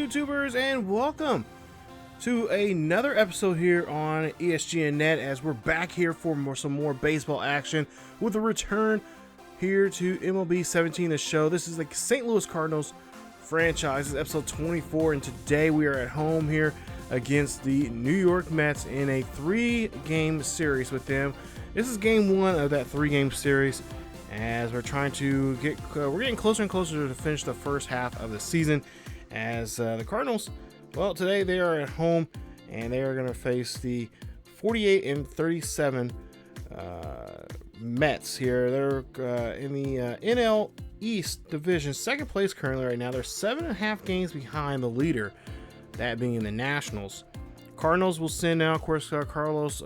YouTubers, and welcome to another episode here on ESGNet as we're back here for some more baseball action with a return here to MLB 17, the show. This is the St. Louis Cardinals franchise. This is episode 24, and today we are at home here against the New York Mets in a 3-game series with them. This is game 1 of that 3-game series, as we're trying to we're getting closer and closer to finish the first half of the season. As the Cardinals, well, today they are at home and they are going to face the 48-37 Mets here. They're in the NL East division, second place currently right now. They're 7.5 games behind the leader, that being the Nationals. Cardinals will send now, of course, Carlos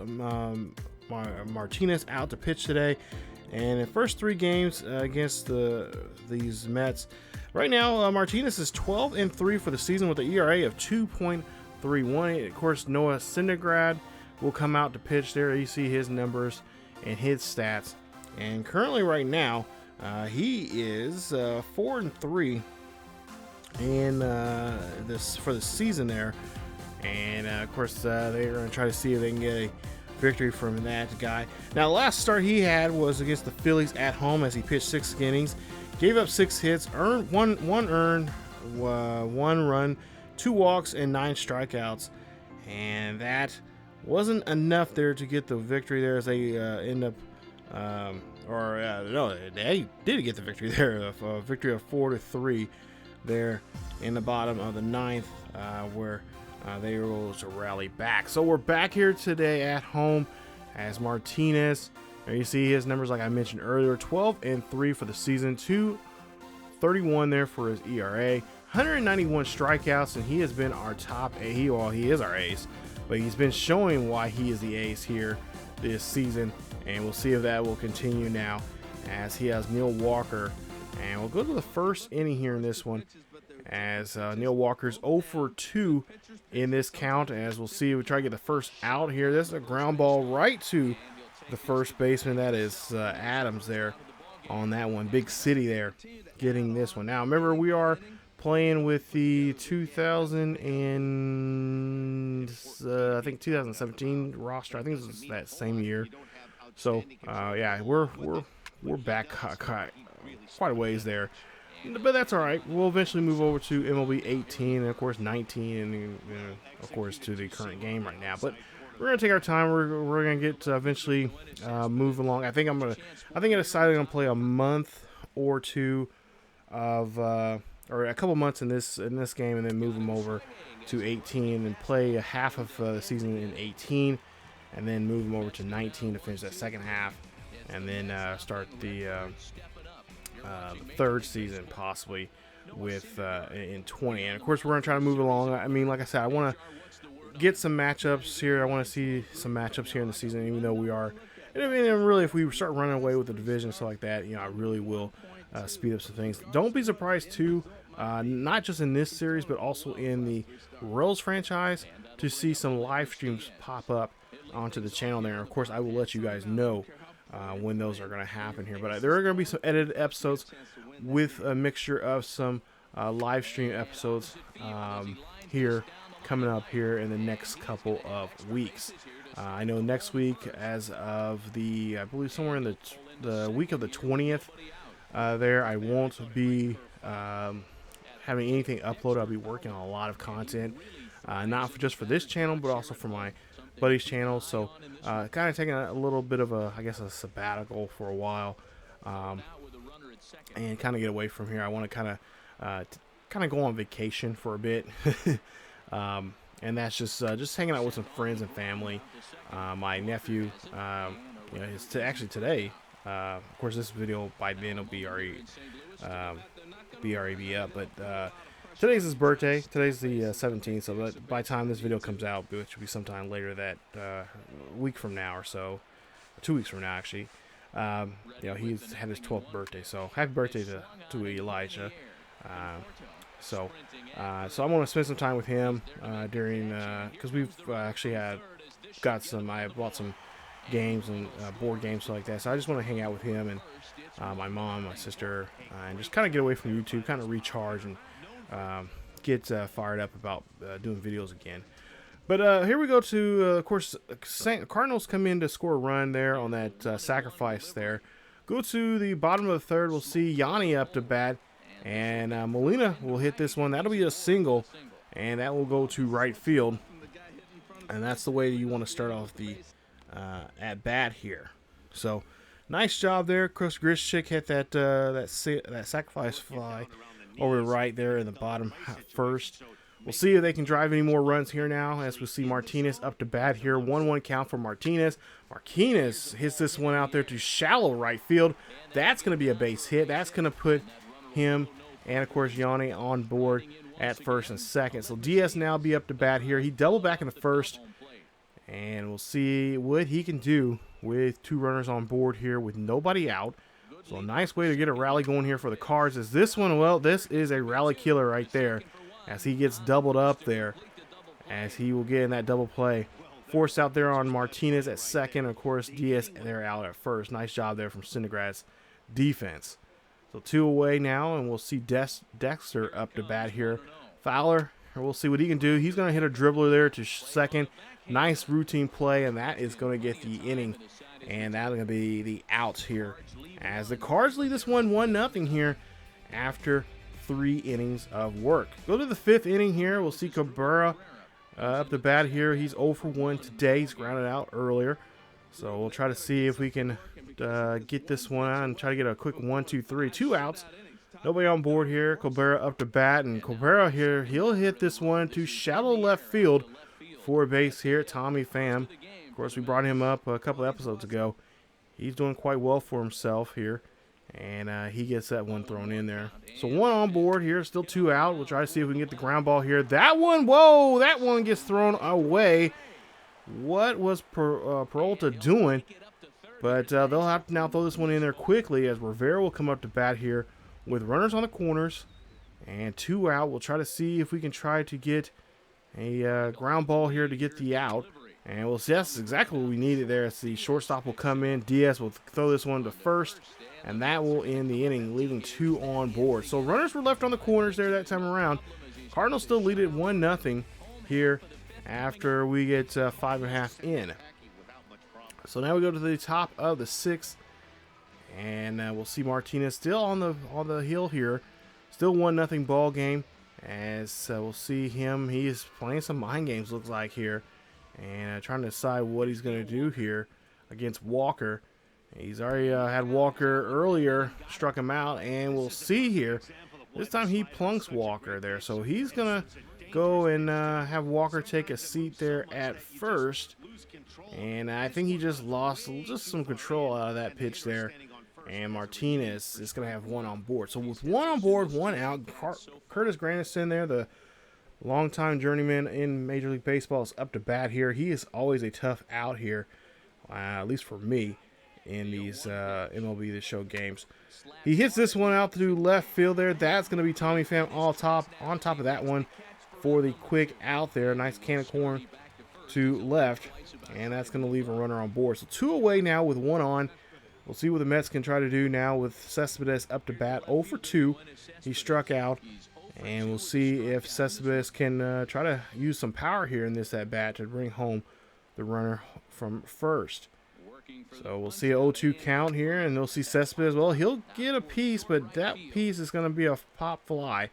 Martinez out to pitch today. And in the first 3 games against these Mets, right now Martinez is 12-3 for the season with an ERA of 2.31. Of course, Noah Syndergaard will come out to pitch there. You see his numbers and his stats. And currently, right now, he is 4-3 in this for the season there. And of course, they're going to try to see if they can get a victory from that guy. Now, the last start he had was against the Phillies at home as he pitched 6 innings, gave up 6 hits, earned one earned, 1 run, 2 walks, and 9 strikeouts. And that wasn't enough there to get the victory there, as they end up, they did get the victory there, a victory of 4-3 there in the bottom of the 9th, where they were able to rally back. So we're back here today at home as Martinez. There you see his numbers, like I mentioned earlier, 12-3 for the season, 2.31 there for his ERA, 191 strikeouts, and he has been our top ace. He is our ace, but he's been showing why he is the ace here this season, and we'll see if that will continue now as he has Neil Walker. And we'll go to the first inning here in this one, as Neil Walker's 0-for-2 in this count. As we'll see, we try to get the first out here. This is a ground ball right to the first baseman. That is Adams there on that one. Big City there getting this one. Now, remember, we are playing with the 2017 roster. I think it's that same year. So, yeah, we're back quite a ways there. But that's all right. We'll eventually move over to MLB 18 and, of course, 19 and, of course, to the current game right now. But we're going to take our time. We're going to get eventually move along. I think I decided I'm going to play a month or two of or a couple months in this game, and then move them over to 18 and play a half of the season in 18, and then move them over to 19 to finish that second half, and then start the third season possibly with in 20. And of course, we're going to try to move along. I mean, like I said, I want to get some matchups here. I want to see some matchups here in the season, even though we are, I mean, really, if we start running away with the division and stuff like that, I really will speed up some things. Don't be surprised too, not just in this series, but also in the Royals franchise, to see some live streams pop up onto the channel there. And of course, I will let you guys know when those are going to happen here. But there are going to be some edited episodes with a mixture of some live stream episodes here coming up here in the next couple of weeks. I know next week, as of I believe somewhere in the week of the 20th, there I won't be having anything uploaded. I'll be working on a lot of content, not just for this channel, but also for my buddy's channel. So kind of taking a little bit of a sabbatical for a while, and kind of get away from here. I want to kind of go on vacation for a bit. And that's just hanging out with some friends and family. My nephew, is actually today. Of course, this video by then will be already up. But today's his birthday. Today's the 17th. So by the time this video comes out, which will be sometime later that week from now or so, 2 weeks from now actually, he's had his 12th birthday. So happy birthday to Elijah. So I'm going to spend some time with him during, because we've actually I bought some games and board games, stuff like that. So I just want to hang out with him and my mom, my sister, and just kind of get away from YouTube, kind of recharge and get fired up about doing videos again. But here we go to, of course, Cardinals come in to score a run there on that sacrifice there. Go to the bottom of the third. We'll see Yanni up to bat. And Molina will hit this one. That'll be a single. And that will go to right field. And that's the way you want to start off the at bat here. So, nice job there. Chris Grischuk hit that sacrifice fly over right there in the bottom first. We'll see if they can drive any more runs here now as we see Martinez up to bat here. 1-1 count for Martinez. Martinez hits this one out there to shallow right field. That's going to be a base hit. That's going to put him and, of course, Yanni on board at first and second. So Diaz now be up to bat here. He doubled back in the first. And we'll see what he can do with 2 runners on board here with nobody out. So a nice way to get a rally going here for the Cards. Is this one, well, this is a rally killer right there. As he gets doubled up there, as he will get in that double play. Forced out there on Martinez at second. Of course, Diaz there out at first. Nice job there from Syndergaard's defense. So 2 away now, and we'll see Dexter up to bat here. Fowler, we'll see what he can do. He's going to hit a dribbler there to second. Nice routine play, and that is going to get the inning. And that's going to be the outs here. As the Cards lead this one 1-0 here after 3 innings of work. Go to the 5th inning here. We'll see Cabrera up to bat here. He's 0 for 1 today. He's grounded out earlier. So we'll try to see if we can get this one out and try to get a quick 1-2-3. 2 outs. Nobody on board here. Cabrera up to bat. And Cabrera here, he'll hit this one to shallow left field for a base here. Tommy Pham. Of course, we brought him up a couple episodes ago. He's doing quite well for himself here. And he gets that one thrown in there. So 1 on board here, still 2 out. We'll try to see if we can get the ground ball here. That one, whoa, that one gets thrown away. What was Peralta doing? But they'll have to now throw this one in there quickly as Rivera will come up to bat here with runners on the corners. And 2 out. We'll try to see if we can try to get a ground ball here to get the out. And we'll see, that's exactly what we needed there. As the shortstop will come in. Diaz will throw this one to first. And that will end the inning, leaving 2 on board. So runners were left on the corners there that time around. Cardinals still lead it 1-0 here after we get 5.5 in. So now we go to the top of the 6th. And we'll see Martinez still on the hill here. Still 1-0 ball game. As we'll see him, he is playing some mind games, looks like here. And trying to decide what he's going to do here against Walker. He's already had Walker earlier, struck him out, and we'll see here. This time he plunks Walker there, so he's going to go and have Walker take a seat there at first. And I think he just lost some control out of that pitch there. And Martinez is going to have 1 on board. So with 1 on board, 1 out, Curtis Granderson there, the longtime journeyman in Major League Baseball, is up to bat here. He is always a tough out here, at least for me. In these MLB The Show games. He hits this one out through left field there. That's going to be Tommy Pham on top of that one for the quick out there. Nice can of corn to left. And that's going to leave a runner on board. So 2 away now with 1 on. We'll see what the Mets can try to do now with Cespedes up to bat. 0 for 2. He struck out. And we'll see if Cespedes can try to use some power here in this at bat to bring home the runner from first. So we'll see an 0-2 count here, and they'll see Cespedes. Well, he'll get a piece, but that piece is going to be a pop fly.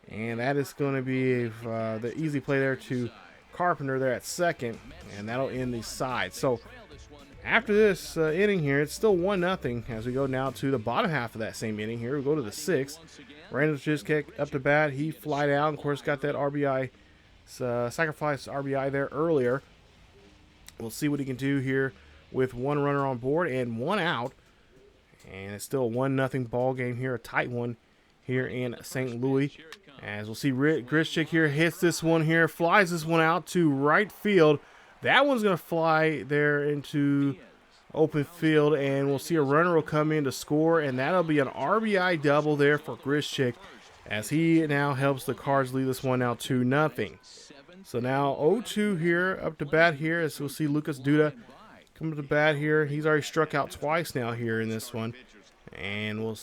And that is going to be the easy play there to Carpenter there at second, and that'll end the side. So after this inning here, it's still 1-0 as we go now to the bottom half of that same inning here. We go to the 6th. Randall just kick up to bat. He flied out, of course, got that RBI, sacrifice RBI there earlier. We'll see what he can do here with 1 runner on board and 1 out. And it's still a 1-0 ball game here, a tight one here in St. Louis. As we'll see Grischuk here hits this one here, flies this one out to right field. That one's going to fly there into open field, and we'll see a runner will come in to score, and that'll be an RBI double there for Grischuk as he now helps the Cards lead this one now 2-0. So now 0-2 here, up to bat here, as we'll see Lucas Duda come to bat here. He's already struck out twice now here in this one. And we'll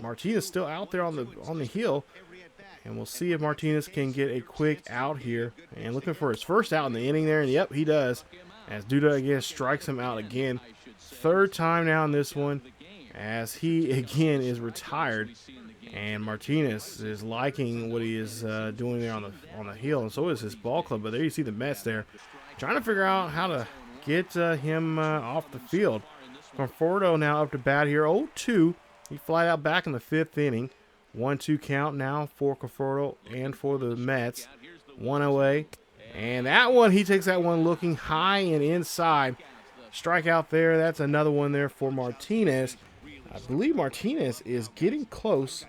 Martinez still out there on the hill. And we'll see if Martinez can get a quick out here. And looking for his first out in the inning there. And yep, he does. As Duda again strikes him out again. Third time now in this one. As he again is retired. And Martinez is liking what he is doing there on the hill. And so is his ball club. But there you see the Mets there. Trying to figure out how to get him off the field. Conforto now up to bat here. 0-2. He flied out back in the 5th inning. 1-2 count now for Conforto and for the Mets. 1 away. And that one, he takes that one looking high and inside. Strikeout there. That's another one there for Martinez. I believe Martinez is getting close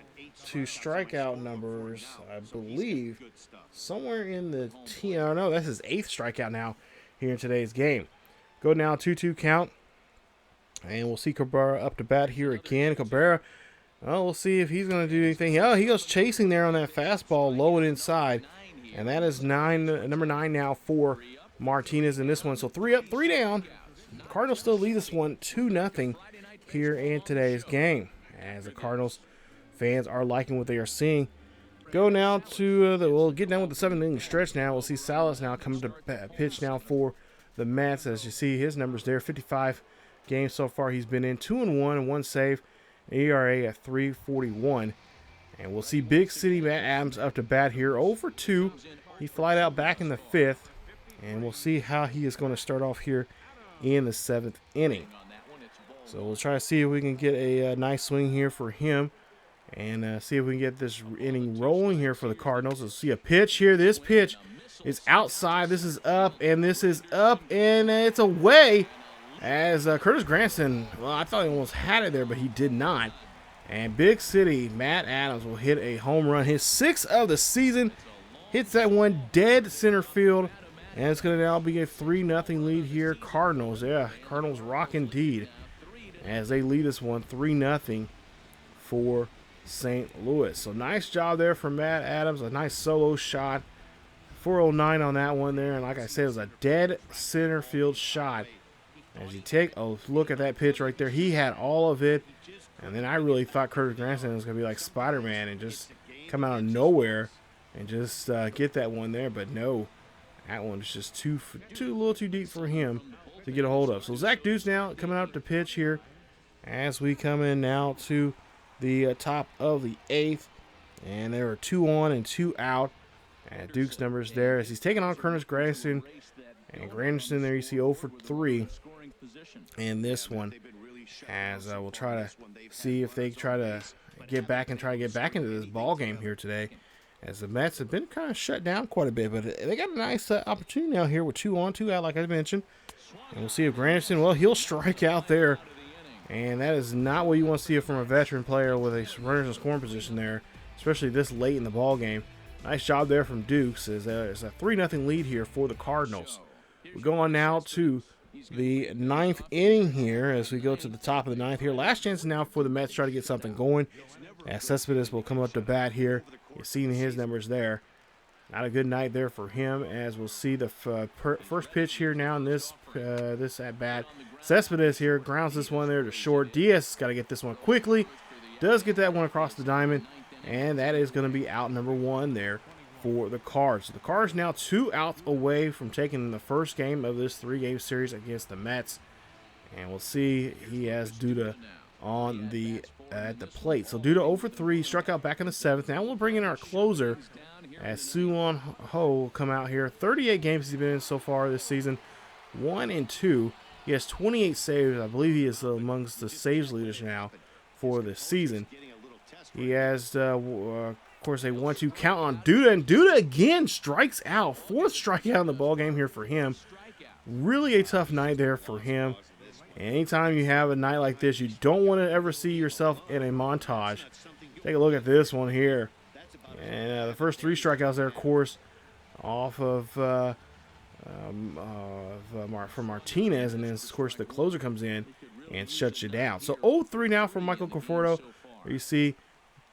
to strikeout numbers. I believe somewhere in the oh no, that's his 8th strikeout now here in today's game. Go now 2-2 count. And we'll see Cabrera up to bat here again. Cabrera, well, we'll see if he's going to do anything. Oh, he goes chasing there on that fastball, low and inside. And that is number 9 now for Martinez in this one. So 3 up, 3 down. Cardinals still lead this one 2-0 here in today's game. As the Cardinals fans are liking what they are seeing. Go now to we'll get down with the 7th inning stretch now. We'll see Salas now come to pitch now for the Mets. As you see his numbers there, 55 games so far he's been in, 2-1 and 1 save, ERA at 3.41. And we'll see Big City Matt Adams up to bat here, 0-2. He flied out back in the 5th, and we'll see how he is going to start off here in the 7th inning. So we'll try to see if we can get a nice swing here for him, and see if we can get this inning rolling here for the Cardinals. We'll see a pitch here. This pitch is outside. This is up, and this is up, and it's away. As Curtis Granson, well, I thought he almost had it there, but he did not. And Big City Matt Adams will hit a home run. His 6th of the season. Hits that one dead center field. And it's going to now be a 3-0 lead here. Cardinals, yeah, Cardinals rock indeed. As they lead this one 3-0 for St. Louis. So nice job there for Matt Adams. A nice solo shot. 409 on that one there. And like I said, it was a dead center field shot. As you take a look at that pitch right there, he had all of it. And then I really thought Curtis Granson was going to be like Spider-Man and just come out of nowhere and just get that one there. But no, that one was just a little too deep for him to get a hold of. So Zach Deuce now coming out to pitch here as we come in now to the top of the 8th. And there are 2 on and 2 out. And Duke's numbers there as he's taking on Curtis Granson. And Granderson there you see 0-for-3 in this one. As we'll try to see if they try to get back into this ball game here today. As the Mets have been kind of shut down quite a bit, but they got a nice opportunity now here with 2 on, 2 out, like I mentioned. And we'll see if Granderson, well, he'll strike out there. And that is not what you want to see from a veteran player with a runners in scoring position there, especially this late in the ball game. Nice job there from Dukes. It's a 3-0 lead here for the Cardinals. We go on now to the 9th inning here as we go to the top of the 9th here. Last chance now for the Mets to try to get something going. As Cespedes will come up to bat here. You're seeing his numbers there. Not a good night there for him, as we'll see the first pitch here now in this at bat. Cespedes here grounds this one there to short. Diaz has got to get this one quickly. Does get that one across the diamond, and that is going to be out number 1 there for the Cards. So the Cards now 2 outs away from taking the first game of this 3-game series against the Mets. And we'll see he has Duda on the at the plate. So Duda 0-for-3, struck out back in the 7th. Now we'll bring in our closer as Suwon Ho will come out here. 38 games he's been in so far this season, 1-2. He has 28 saves. I believe he is amongst the saves leaders now for this season. He has, of course, a 1-2 count on Duda, and Duda again strikes out. 4th strikeout in the ball game here for him. Really a tough night there for him. Anytime you have a night like this, you don't want to ever see yourself in a montage. Take a look at this one here. And the first 3 strikeouts there, of course, off of from Martinez, and then of course the closer comes in and shuts you down. So 0-3 now for Michael Conforto. You see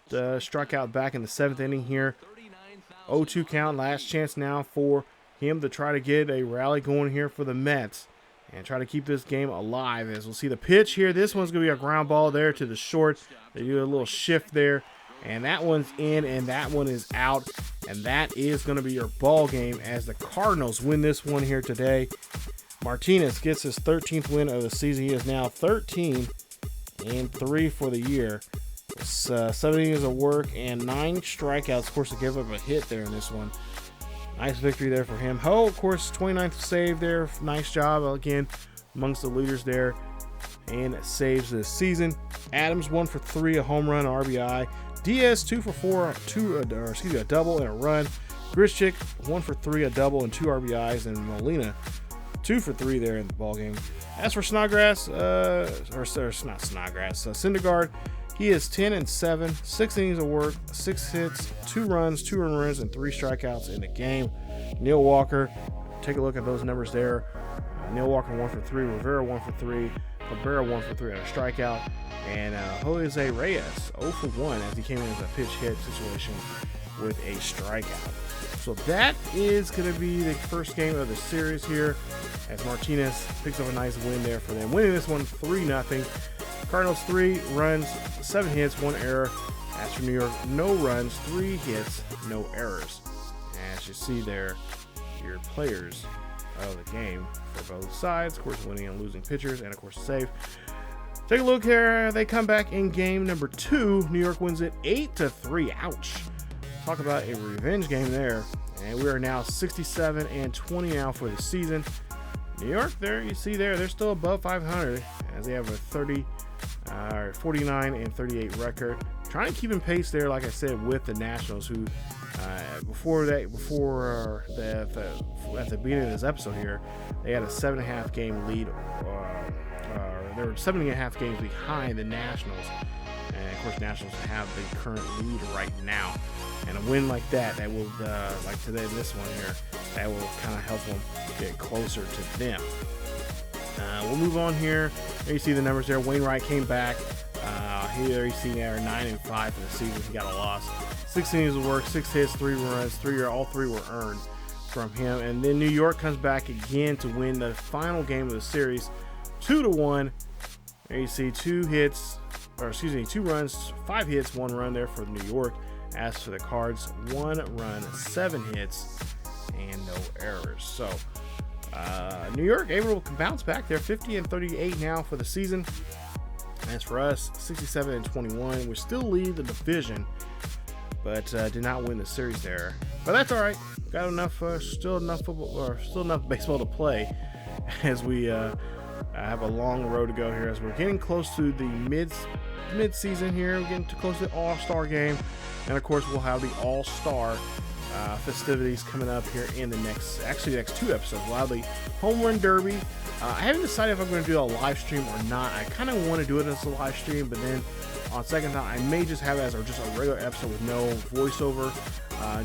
the strikeout back in the 7th inning here. 0-2 count. Last chance now for him to try to get a rally going here for the Mets and try to keep this game alive. As we'll see the pitch here. This one's going to be a ground ball there to the short. They do a little shift there. And that one's in, and that one is out. And that is going to be your ball game as the Cardinals win this one here today. Martinez gets his 13th win of the season. He is now 13-3 for the year. 7 innings of work and 9 strikeouts. Of course, to give up a hit there in this one. Nice victory there for him. Ho, of course, 29th save there. Nice job again amongst the leaders there and saves this season. Adams 1 for 3, a home run, RBI. Diaz 2 for 4, a double and a run. Grichuk 1 for 3, a double and 2 RBIs, and Molina 2 for 3 there in the ball game. As for Snodgrass, Syndergaard, he is 10-7, 6 innings of work, 6 hits, 2 runs, 2 earned runs, and 3 strikeouts in the game. Neil Walker, take a look at those numbers there. Neil Walker 1 for 3, Rivera 1 for 3, Cabrera 1 for 3 on a strikeout, and Jose Reyes 0 for 1 as he came in as a pitch hit situation with a strikeout. So that is going to be the first game of the series here as Martinez picks up a nice win there for them. Winning this one 3-0. Cardinals 3 runs, 7 hits, 1 error. As for New York, no runs, 3 hits, no errors. As you see there, your players of the game for both sides. Of course, winning and losing pitchers, and of course, save. Take a look here. They come back in game number 2. New York wins it 8-3. Ouch. Talk about a revenge game there. And we are now 67-20 now for the season. New York, there you see there, they're still above 500 as they have a 49-38 record. Trying to keep in pace there, like I said, with the Nationals, who at the beginning of this episode here, they had a 7.5 game lead. They were 7.5 games behind the Nationals, and of course, Nationals have the current lead right now. And a win like that will, like today, this one here, that will kind of help them get closer to them. We'll move on here. There you see the numbers there. Wainwright came back. Here you see there 9-5 for the season. He got a loss. 6 innings of work, 6 hits, 3 runs, all 3 were earned from him. And then New York comes back again to win the final game of the series, 2-1. There you see 2 runs, 5 hits, 1 run there for New York. As for the Cards, 1 run, 7 hits, and no errors. So New York able to bounce back there, 50-38 now for the season. As for us, 67-21. We still lead the division, but did not win the series there. But that's all right. Got enough, still enough baseball to play, as we have a long road to go here. As we're getting close to the mid-season here, we're getting too close to the All-Star game, and of course we'll have the All-Star festivities coming up here in the next 2 episodes. We'll have the Home Run Derby. I haven't decided if I'm going to do a live stream or not. I kind of want to do it as a live stream, but then on second thought, I may just have it as just a regular episode with no voiceover,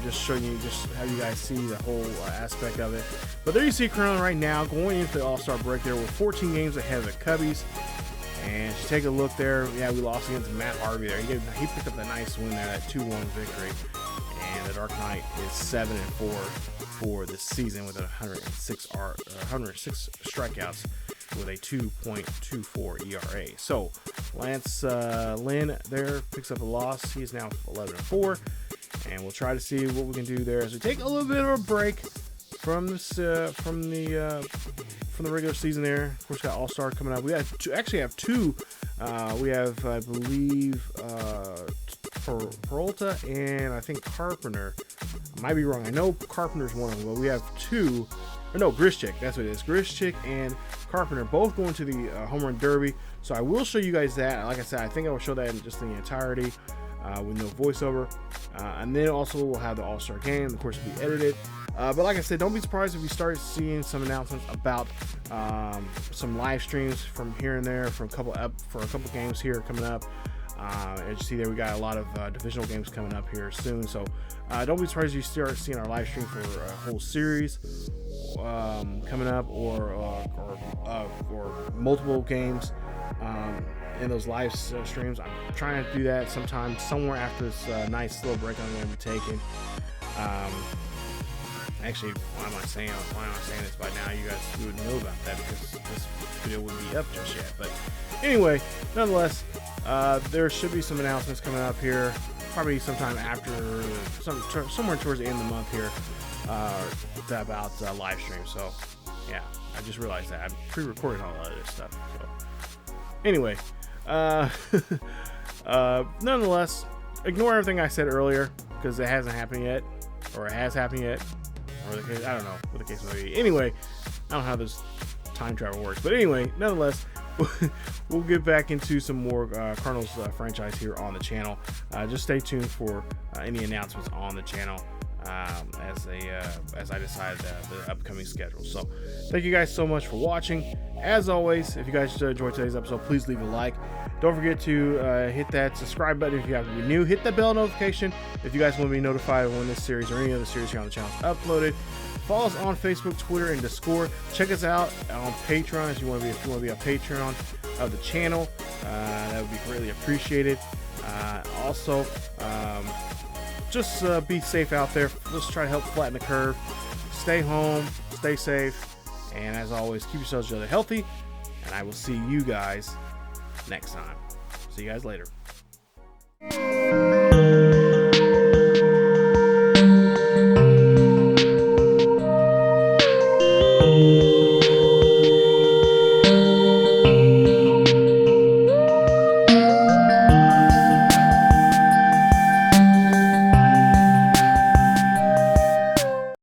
just showing you, just have you guys see the whole aspect of it. But there you see currently right now going into the All-Star break there with 14 games ahead of the Cubbies. And you take a look there. Yeah, we lost against Matt Harvey there. He picked up a nice win there, that 2-1 victory. And the Dark Knight is 7-4 for this season with 106 strikeouts with a 2.24 ERA. So Lance Lynn there picks up a loss. He's now 11-4, and we'll try to see what we can do there as we take a little bit of a break from this from the regular season there. Of course, got All-Star coming up. We have two. We have, I believe, Peralta and I think Carpenter. I might be wrong. I know Carpenter's one of them, but we have 2. Or no, Grichuk. That's what it is. Grichuk and Carpenter both going to the Home Run Derby. So I will show you guys that. Like I said, I think I will show that in just in the entirety with no voiceover. And then also we'll have the All-Star game. Of course, it'll be edited. But like I said, don't be surprised if you start seeing some announcements about some live streams from here and there for a couple games here coming up. As you see there, we got a lot of divisional games coming up here soon. So don't be surprised if you start seeing our live stream for a whole series coming up, or multiple games in those live streams. I'm trying to do that sometime somewhere after this nice little break I'm going to be taking. Actually, why am I saying this by now? You guys would know about that because this video wouldn't be up just yet. But anyway, nonetheless, there should be some announcements coming up here probably sometime after, somewhere towards the end of the month here, about live stream. So yeah, I just realized that I'm pre-recording all of this stuff. So anyway, nonetheless, ignore everything I said earlier because it hasn't happened yet, or it has happened yet, or the case, I don't know what the case may be. Anyway, I don't know how this time travel works, but anyway, nonetheless, we'll get back into some more Cardinals franchise here on the channel. Just stay tuned for any announcements on the channel as I decide the upcoming schedule. So thank you guys so much for watching. As always, if you guys enjoyed today's episode, please leave a like. Don't forget to hit that subscribe button if you happen to be new. Hit that bell notification if you guys want to be notified when this series or any other series here on the channel is uploaded. Follow us on Facebook, Twitter, and Discord. Check us out on Patreon if you want to be a Patreon of the channel. That would be greatly appreciated. Also, just be safe out there. Let's try to help flatten the curve. Stay home, stay safe, and as always, keep yourselves each other healthy. And I will see you guys next time. See you guys later.